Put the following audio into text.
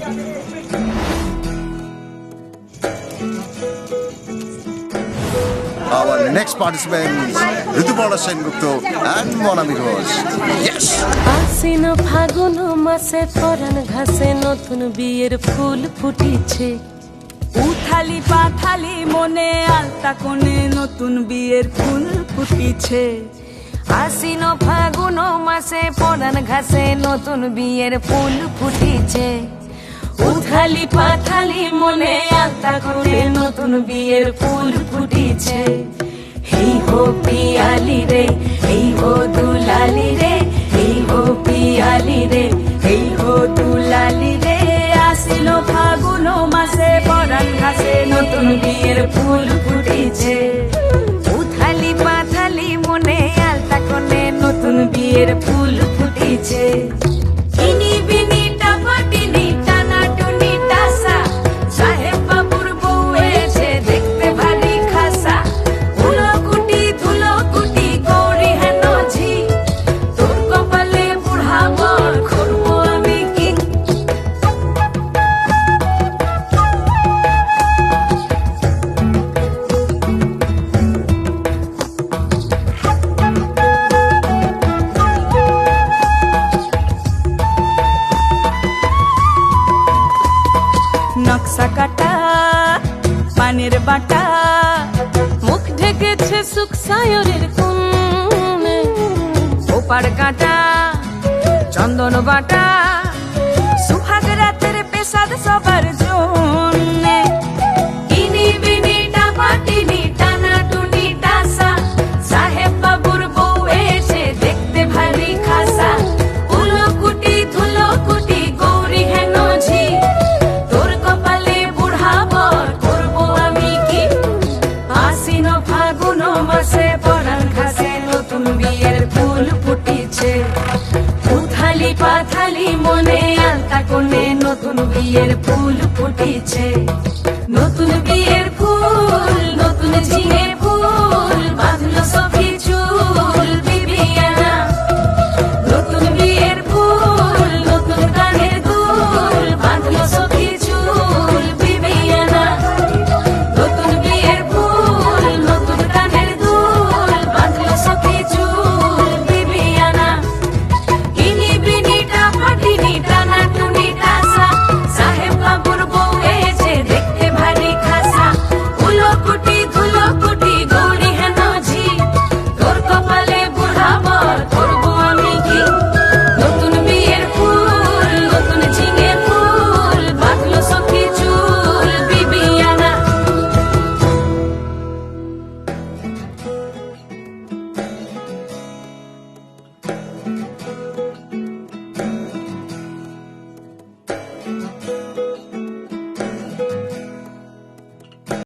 Our next participants, Ritupala Sengupta and Monami Ghosh. Yes! আশ্বিন ফাগুন মাসে পরাণ ঘাসে নতুন বিয়ের ফুল ফুটিছে। উথালি পাথালি মনে আলতা কোণে নতুন বিয়ের ফুল ফুটিছে। আশ্বিন ফাগুন মাসে পরাণ ঘাসে নতুন বিয়ের ফুল ফুটিছে। উথালি পাথালি মনে আলতা কোণে নতুন বিয়ের ফুল ফুটিছে। হেই হো পিয়ালি রে, হেই হো দুলালি রে, হেই হো পিয়ালি রে, হেই হো দুলালি রে। আসিল ফাগুন মাসে পরাণ ঘাসে নতুন বিয়ের ফুল ফুটিছে। উথালি পাথালি মনে আলতা কোণে নতুন বিয়ের ফুল ফুটিছে। ইনি বিনি টাপাটিনি টানা টুনি টাসা, সাহেব বাবুর বউ এসে দেখতে ভারী খাসা। ধুলো কুটি গৌরী হেন ঝি, তোর কপালে বুড়া বর করবো আমি কি। নকশা কাটা পানের বাটা, মুখ ঢেকেছে সুখ সায়রের কোণে। ওপার কাটা চন্দন বাটা, সুহাগ রাতের পেশাদ সবার জন্যে। ইনি বিনি টাপাটিনি টানা টুনি টাসা, সাহেব বাবুর বউ এসে দেখতে ভারী খাসা। ধুলো কুটি গৌরী হেন ঝি, তোর কপালে বুড়া বর করবো আমি কি। আশ্বিন ফাগুন মাসে পরাণ ঘাসে নতুন বিয়ের ফুল ফুটিছে। উথালি পাথালি মনে আলতা কোণে নতুন বিয়ের ফুল ফুটিছে।